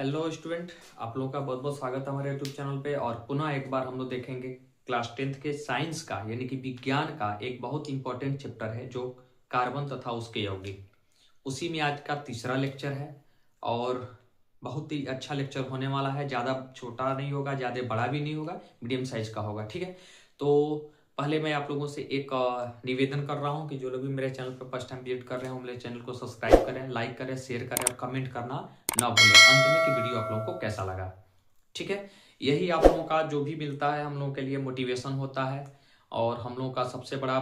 Hello student, आप लोगों का बहुत बहुत स्वागत है हमारे यूट्यूब चैनल पे। और पुनः एक बार हम लोग देखेंगे क्लास 10th के साइंस का यानी कि विज्ञान का एक बहुत इंपॉर्टेंट चैप्टर है जो कार्बन तथा उसके यौगिक। उसी में आज का तीसरा लेक्चर है और बहुत ही अच्छा लेक्चर होने वाला है। ज़्यादा छोटा नहीं होगा, ज़्यादा बड़ा भी नहीं होगा, मीडियम साइज का होगा। ठीक है, तो पहले मैं आप लोगों से एक निवेदन कर रहा हूं कि जो लोग भी मेरे चैनल पर फर्स्ट टाइम विजिट कर रहे हैं वो मेरे चैनल को सब्सक्राइब करें, लाइक करें, शेयर करें और कमेंट करना ना भूलें अंत में कि वीडियो आप लोगों को कैसा लगा। ठीक है, यही आप लोगों का जो भी मिलता है हम लोगों के लिए मोटिवेशन होता है। और हम लोगों का सबसे बड़ा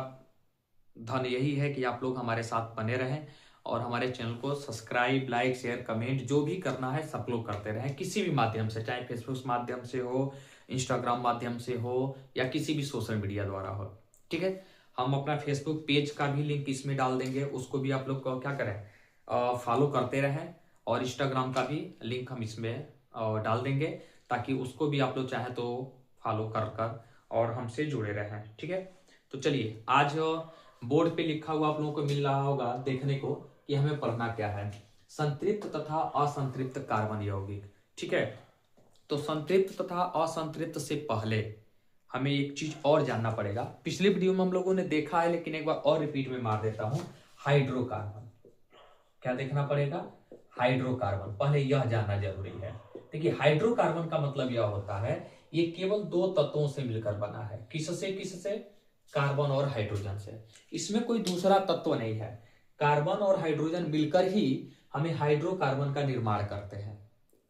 धन यही है कि आप लोग हमारे साथ बने रहें और हमारे चैनल को सब्सक्राइब, लाइक, शेयर, कमेंट जो भी करना है सब लोग करते रहें, किसी भी माध्यम से, चाहे फेसबुक माध्यम से हो, इंस्टाग्राम माध्यम से हो या किसी भी सोशल मीडिया द्वारा हो। ठीक है, हम अपना फेसबुक पेज का भी लिंक इसमें डाल देंगे, उसको भी आप लोग को क्या करें, फॉलो करते रहें। और इंस्टाग्राम का भी लिंक हम इसमें डाल देंगे ताकि उसको भी आप लोग चाहे तो फॉलो कर कर और हमसे जुड़े रहें। ठीक है, तो चलिए आज बोर्ड पे लिखा हुआ आप लोगों को मिल रहा होगा देखने को कि हमें पढ़ना क्या है। संतृप्त तथा असंतृप्त कार्बन यौगिक। ठीक है, तो संतृप्त तथा असंतृप्त से पहले हमें एक चीज और जानना पड़ेगा। पिछले वीडियो में हम लोगों ने देखा है लेकिन एक बार और रिपीट में मार देता हूं। हाइड्रोकार्बन क्या देखना पड़ेगा? हाइड्रोकार्बन, पहले यह जानना जरूरी है। देखिए, हाइड्रोकार्बन का मतलब यह होता है ये केवल दो तत्वों से मिलकर बना है। किससे किससे? कार्बन और हाइड्रोजन से। इसमें कोई दूसरा तत्व नहीं है। कार्बन और हाइड्रोजन मिलकर ही हमें हाइड्रोकार्बन का निर्माण करते हैं।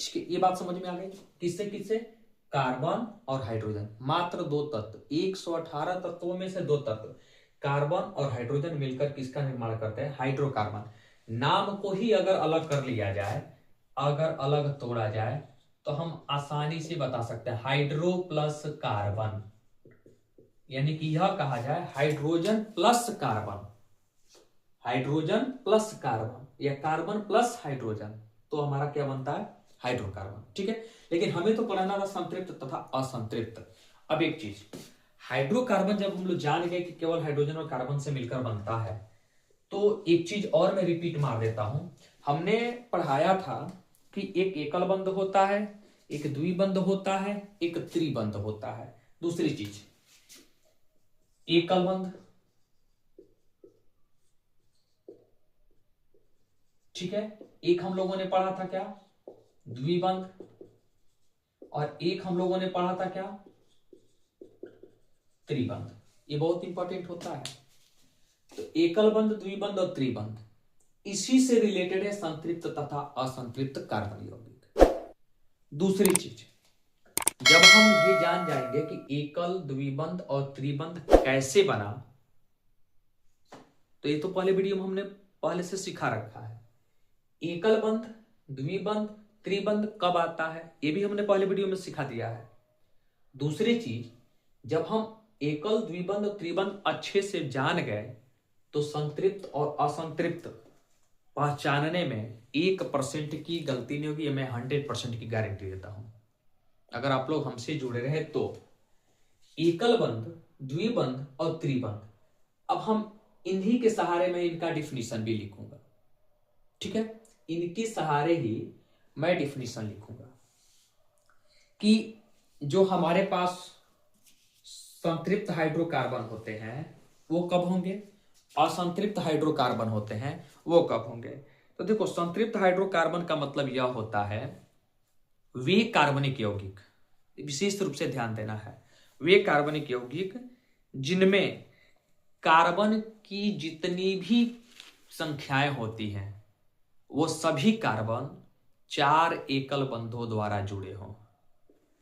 ठीक है, ये बात समझ में आ गई? किससे किससे? कार्बन और हाइड्रोजन, मात्र दो तत्व। 118 तत्वों में से दो तत्व कार्बन और हाइड्रोजन मिलकर किसका निर्माण करते हैं? हाइड्रोकार्बन। नाम को ही अगर अलग कर लिया जाए, अगर अलग तोड़ा जाए तो हम आसानी से बता सकते हैं हाइड्रो प्लस कार्बन, यानी कि यह कहा जाए hydrogen plus carbon, hydrogen plus carbon या कार्बन प्लस हाइड्रोजन, तो हमारा क्या बनता है? हाइड्रोकार्बन। ठीक है, लेकिन हमें तो पढ़ना था संतृप्त तथा असंतृप्त। अब एक चीज, हाइड्रोकार्बन जब हम लोग जान गए कि केवल हाइड्रोजन और कार्बन से मिलकर बनता है, तो एक चीज और मैं रिपीट मार देता हूं। हमने पढ़ाया था कि एक एकल बंध होता है, एक द्विबंध होता है, एक त्रिबंध होता है। दूसरी चीज, एकल बंध, ठीक है, एक हम लोगों ने पढ़ा था क्या? द्विबंध। और एक हम लोगों ने पढ़ा था क्या? त्रिबंध। ये बहुत इंपॉर्टेंट होता है। तो एकल बंध, द्विबंध और त्रिबंध, इसी से रिलेटेड है संतृप्त तथा असंतृप्त कार्बन यौगिक। दूसरी चीज, जब हम ये जान जाएंगे कि एकल, द्विबंध और त्रिबंध कैसे बना, तो ये तो पहले वीडियो में हमने पहले से सिखा रखा है। एकल बंध, द्विबंध, त्रिबंध कब आता है ये भी हमने पहले वीडियो में सिखा दिया है। दूसरी चीज, जब हम एकल, द्विबंध, त्रिबंध अच्छे से जान गए तो संतृप्त और असंतृप्त पहचानने में 1% की गलती नहीं होगी। ये मैं 100% की गारंटी देता हूं अगर आप लोग हमसे जुड़े रहे तो। एकल बंध, द्विबंध और त्रिबंध, अब हम इन्हीं के सहारे में इनका डिफिनीशन भी लिखूंगा। ठीक है, इनके सहारे ही मैं डिफिनीशन लिखूंगा कि जो हमारे पास संतृप्त हाइड्रोकार्बन होते हैं वो कब होंगे, असंतृप्त हाइड्रोकार्बन होते हैं वो कब होंगे। तो देखो, संतृप्त हाइड्रोकार्बन का मतलब यह होता है वे कार्बनिक यौगिक, विशेष रूप से ध्यान देना है, वे कार्बनिक यौगिक जिनमें कार्बन की जितनी भी संख्याएं होती हैं वो सभी कार्बन 4 एकल बंधों द्वारा जुड़े हों।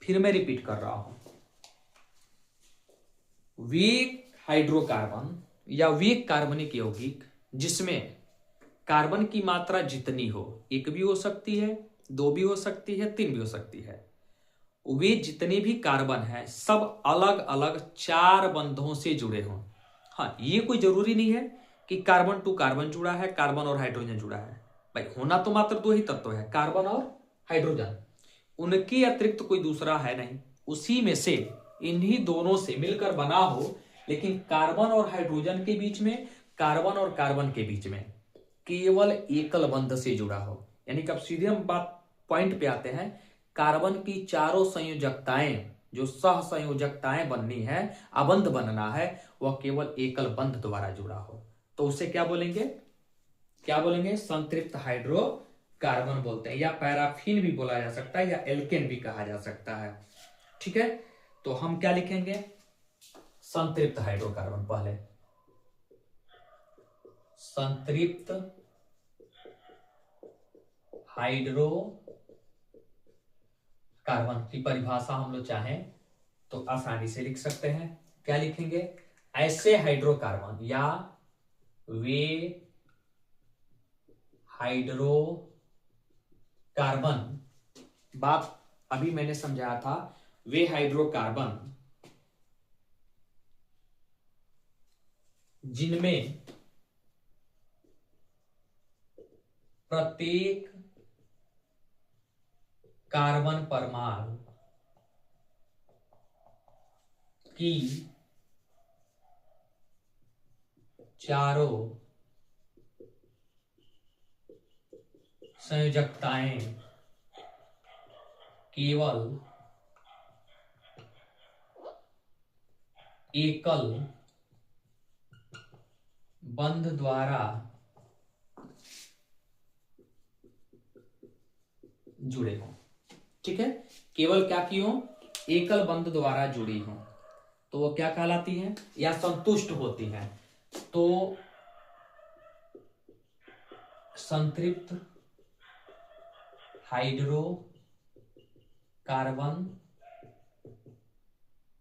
फिर मैं रिपीट कर रहा हूं, वे हाइड्रोकार्बन या वे कार्बनिक यौगिक जिसमें कार्बन की मात्रा जितनी हो, एक भी हो सकती है, दो भी हो सकती है, तीन भी हो सकती है, वे जितने भी कार्बन हैं सब अलग अलग 4 बंधों से जुड़े हों। हाँ, ये कोई जरूरी नहीं है कि कार्बन टू कार्बन जुड़ा है, कार्बन और हाइड्रोजन जुड़ा है। भाई, होना तो मात्र दो ही तत्व है, कार्बन और हाइड्रोजन, उनके अतिरिक्त कोई दूसरा है नहीं। उसी में से इन्हीं दोनों से मिलकर बना हो, लेकिन कार्बन और हाइड्रोजन के बीच में, कार्बन और कार्बन के बीच में केवल एकल बंध से जुड़ा हो। यानी कि अब सीधे हम बात पॉइंट पे आते हैं। कार्बन की चारों संयोजकताएं, जो सह संयोजकताएं बननी है, अबंध बनना है, वह केवल एकल बंध द्वारा जुड़ा हो तो उसे क्या बोलेंगे? क्या बोलेंगे? संतृप्त हाइड्रोकार्बन बोलते हैं, या पैराफिन भी बोला जा सकता है, या एल्केन भी कहा जा सकता है। ठीक है, तो हम क्या लिखेंगे? संतृप्त हाइड्रोकार्बन। पहले संतृप्त हाइड्रोकार्बन की परिभाषा हम लोग चाहें तो आसानी से लिख सकते हैं। क्या लिखेंगे? ऐसे हाइड्रोकार्बन या वे हाइड्रोकार्बन, बात अभी मैंने समझाया था, वे हाइड्रोकार्बन जिनमें प्रत्येक कार्बन परमाणु की चारों संयोजकताएं केवल एकल बंध द्वारा जुड़े हों। ठीक है, केवल क्या की हो? एकल बंध द्वारा जुड़ी हो तो वो क्या कहलाती हैं? या संतुष्ट होती हैं तो संतृप्त हाइड्रोकार्बन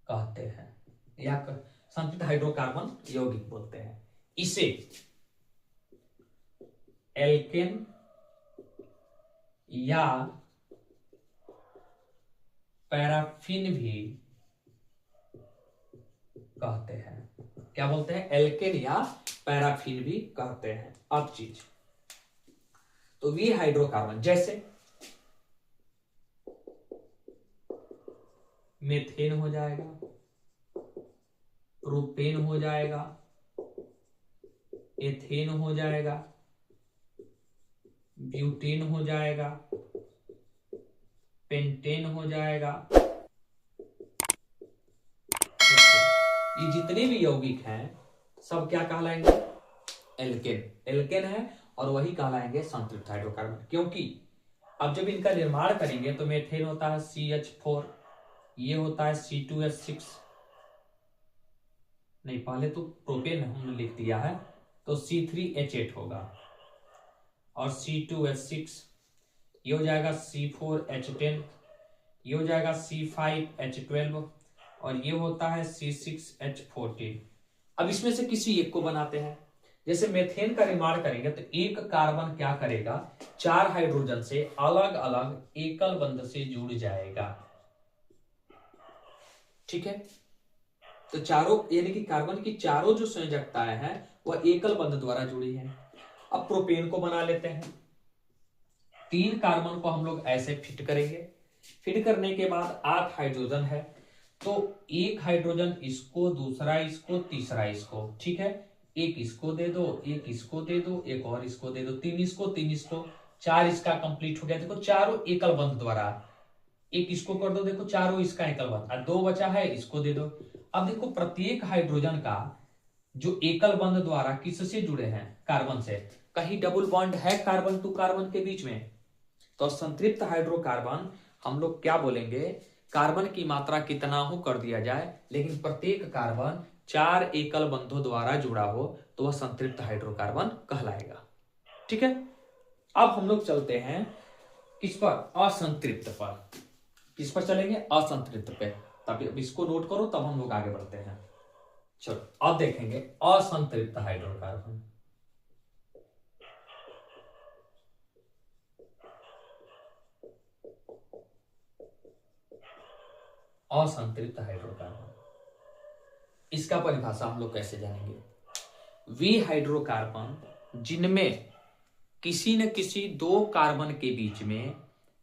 कहते हैं, या संतृप्त हाइड्रोकार्बन यौगिक बोलते हैं। इसे एल्केन या पैराफिन भी कहते हैं। क्या बोलते हैं? एल्केन या पैराफिन भी कहते हैं। अब चीज तो वी हाइड्रोकार्बन जैसे मेथेन हो जाएगा, प्रोपेन हो जाएगा, एथेन हो जाएगा, ब्यूटेन हो जाएगा, पेंटेन हो जाएगा। ये जितने भी यौगिक हैं सब क्या कहलाएंगे? एल्केन। एल्केन है और वही कहलाएंगे संतृप्त हाइड्रोकार्बन, क्योंकि अब जब इनका निर्माण करेंगे तो मेथेन होता है CH4, ये होता है C2H6, नहीं पहले तो प्रोपेन हमने लिख दिया है तो C3H8 होगा, और C2H6, ये हो जाएगा C4H10, ये हो जाएगा C5H12, और ये होता है C6H14। अब इसमें से किसी एक को बनाते हैं। जैसे मेथेन का निर्माण करेंगे तो एक कार्बन क्या करेगा? 4 हाइड्रोजन से अलग अलग एकल बंध से जुड़ जाएगा। ठीक है, तो चारों यानी कि कार्बन की चारों जो संयोजकताएं हैं वह एकल बंध द्वारा जुड़ी हैं। अब प्रोपेन को बना लेते हैं। 3 कार्बन को हम लोग ऐसे फिट करेंगे। फिट करने के बाद 8 हाइड्रोजन है तो एक हाइड्रोजन इसको, दूसरा इसको, तीसरा इसको। ठीक है, एक इसको दे दो, एक इसको दे दो, एक और इसको दे दो, 3 इसको, 3 इसको, 4 इसका कंप्लीट हो गया। देखो चारों एकल बंध द्वारा, एक इसको कर दो, देखो चारों इसका एकल बंध, 2 बचा है इसको दे दो। अब देखो प्रत्येक हाइड्रोजन का जो एकल बंध द्वारा किससे जुड़े हैं? कार्बन से। कहीं डबल बॉन्ड है कार्बन टू कार्बन के बीच में? तो संतृप्त हाइड्रोकार्बन हम लोग क्या बोलेंगे? कार्बन की मात्रा कितना हो कर दिया जाए, लेकिन प्रत्येक कार्बन 4 एकल बंधों द्वारा जुड़ा हो तो वह संतृप्त हाइड्रोकार्बन कहलाएगा। ठीक है, अब हम लोग चलते हैं किस पर? असंतृप्त पर। किस पर चलेंगे? असंतृप्त पे। तब इसको नोट करो, तब हम लोग आगे बढ़ते हैं। चलो अब देखेंगे असंतृप्त हाइड्रोकार्बन। असंतृप्त हाइड्रोकार्बन, इसका परिभाषा हम लोग कैसे जानेंगे? वे हाइड्रोकार्बन जिनमें किसी न किसी 2 कार्बन के बीच में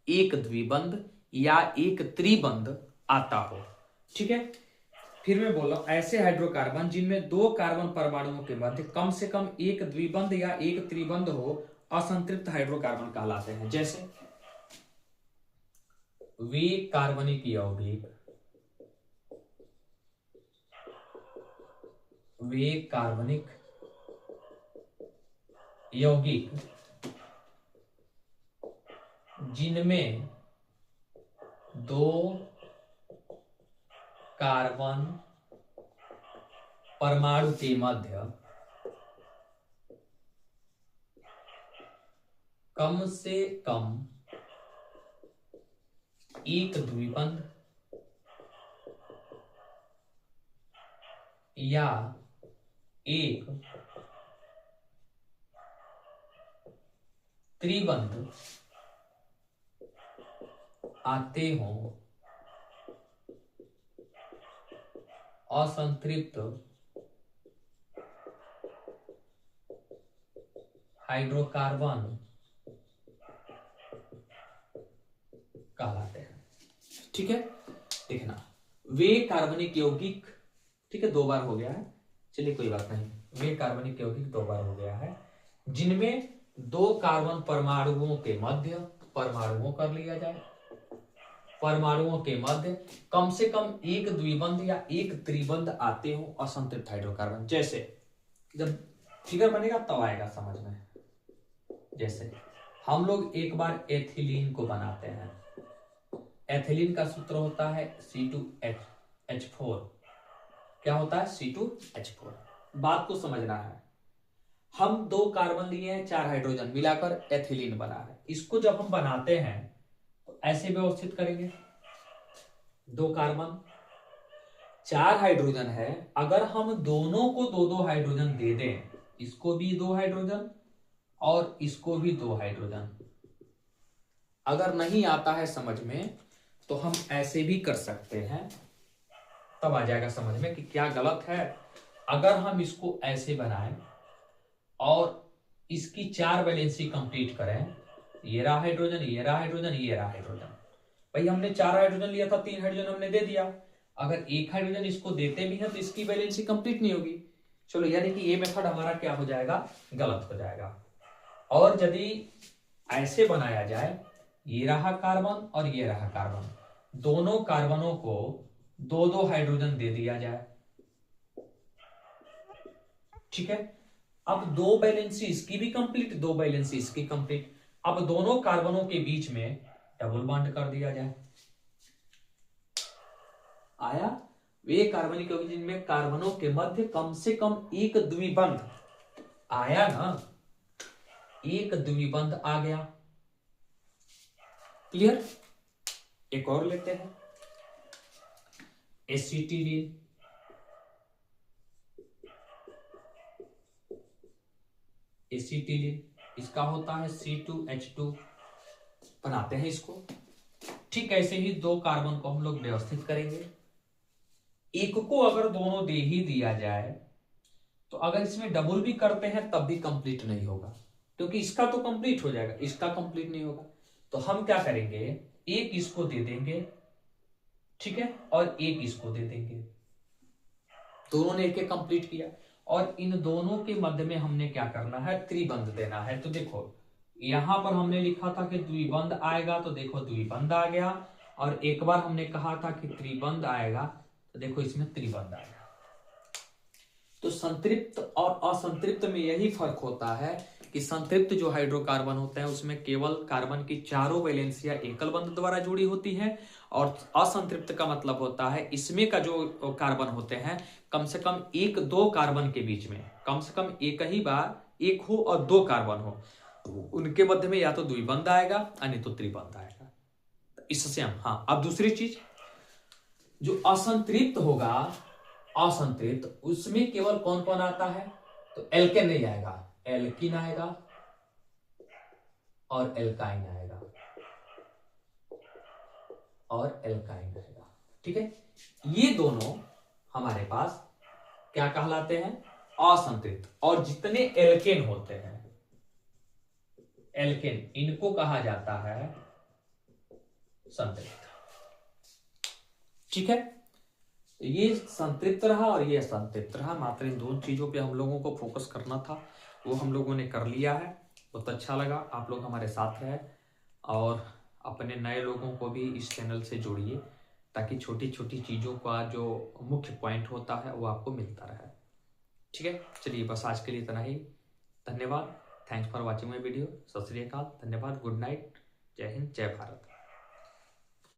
एक द्विबंध या एक त्रिबंध आता हो। ठीक है, फिर मैं बोल रहा हूं ऐसे हाइड्रोकार्बन जिनमें 2 कार्बन परमाणुओं के मध्य कम से कम एक द्विबंध या एक त्रिबंध हो, असंतृप्त हाइड्रोकार्बन कहलाते हैं। जैसे वे कार्बनिक यौगिक, वे कार्बनिक यौगिक जिनमें 2 कार्बन परमाणु के मध्य कम से कम एक द्विबंध या एक त्रिबंध आते हों, असंतृप्त हाइड्रोकार्बन कहलाते हैं। ठीक है, देखना वे कार्बनिक यौगिक, ठीक है 2 बार हो गया है, चलिए कोई बात नहीं, वे कार्बनिक यौगिक 2 बार हो गया है जिनमें 2 कार्बन परमाणुओं के मध्य, परमाणुओं कर लिया जाए, परमाणुओं के मध्य कम से कम एक द्विबंध या एक त्रिबंध आते हो असंतृप्त हाइड्रोकार्बन। जैसे जब फिगर बनेगा तब आएगा समझ में। जैसे हम लोग एक बार एथिलीन को बनाते हैं, एथिलीन का सूत्र होता है C2H4। क्या होता है? C2H4। बात को समझना है, हम 2 कार्बन लिए हैं, 4 हाइड्रोजन मिलाकर एथिलीन बना है। इसको जब हम बनाते हैं तो ऐसे व्यवस्थित करेंगे, 2 कार्बन 4 हाइड्रोजन है, अगर हम दोनों को 2-2 हाइड्रोजन दे दें, इसको भी 2 हाइड्रोजन और इसको भी 2 हाइड्रोजन, अगर नहीं आता है समझ में तो हम ऐसे भी कर सकते हैं, तब आ जाएगा समझ में कि क्या गलत है। अगर हम इसको ऐसे बनाएं और इसकी 4 वैलेंसी कंप्लीट करें, ये रहा हाइड्रोजन, ये रहा हाइड्रोजन, ये रहा हाइड्रोजन, भाई हमने 4 हाइड्रोजन लिया था, 3 हाइड्रोजन हमने दे दिया, अगर 1 हाइड्रोजन इसको देते भी हैं तो इसकी वैलेंसी कंप्लीट नहीं होगी। चलो, यानी कि ये मेथड हमारा क्या हो जाएगा? गलत हो जाएगा। और यदि ऐसे बनाया जाए, ये रहा कार्बन और ये रहा कार्बन, दोनों कार्बनों को 2-2 हाइड्रोजन दे दिया जाए, ठीक है। अब 2 वैलेंसी इसकी भी कंप्लीट, 2 वैलेंसी इसकी कंप्लीट, अब दोनों कार्बनों के बीच में डबल बॉन्ड कर दिया जाए। आया? वे कार्बनिक यौगिक जिनमें कार्बनों के मध्य कम से कम एक द्विबंध, आया ना, एक द्विबंध आ गया। क्लियर? एक और लेते हैं, एसिटिलीन। एसिटिलीन इसका होता है C2H2, बनाते हैं इसको। ठीक ऐसे ही 2 कार्बन को हम लोग व्यवस्थित करेंगे, एक को अगर दोनों दे ही दिया जाए तो अगर इसमें डबल भी करते हैं तब भी कंप्लीट नहीं होगा, क्योंकि इसका तो कंप्लीट हो जाएगा, इसका कंप्लीट नहीं होगा। तो हम क्या करेंगे, एक इसको दे देंगे, ठीक है, और एक इसको दे देंगे, दोनों ने एक कंप्लीट किया, और इन दोनों के मध्य में हमने क्या करना है? त्रिबंध देना है। तो देखो यहां पर हमने लिखा था कि द्विबंध आएगा, तो देखो द्विबंध आ गया, और एक बार हमने कहा था कि त्रिबंध आएगा, तो देखो इसमें त्रिबंध आएगा। तो संतृप्त और असंतृप्त में यही फर्क होता है कि संतृप्त जो हाइड्रोकार्बन होते हैं उसमें केवल कार्बन की 4 वैलेंसियां एकल बंध द्वारा जुड़ी होती हैं, और असंतृप्त का मतलब होता है इसमें का जो कार्बन होते हैं कम से कम 1-2 कार्बन के बीच में, कम से कम एक ही बार एक हो और 2 कार्बन हो, उनके मध्य में या तो द्विबंध आएगा या नहीं तो त्रिबंध आएगा। इससे हम, हाँ, अब दूसरी चीज, जो असंतृप्त होगा, असंतृप्त उसमें केवल कौन कौन आता है? तो एल्केन नहीं आएगा, एल्कीन आएगा और एल्काइन आएगा, और एल्काइन आएगा, ठीक है। ये दोनों हमारे पास क्या कहलाते हैं? असंतृप्त। और जितने एल्केन होते हैं, एल्केन, इनको कहा जाता है संतृप्त, ठीक है। ये संतृप्त रहा और ये असंतृप्त रहा, मात्र इन 2 चीजों पे हम लोगों को फोकस करना था, वो हम लोगों ने कर लिया है। बहुत अच्छा लगा आप लोग हमारे साथ रहे, और अपने नए लोगों को भी इस चैनल से जोड़िए, ताकि छोटी छोटी चीज़ों का जो मुख्य पॉइंट होता है वो आपको मिलता रहे। ठीक है, चलिए बस आज के लिए इतना ही। धन्यवाद, thanks for watching my video. सत श्री अकाल, धन्यवाद, गुड नाइट, जय हिंद, जय भारत।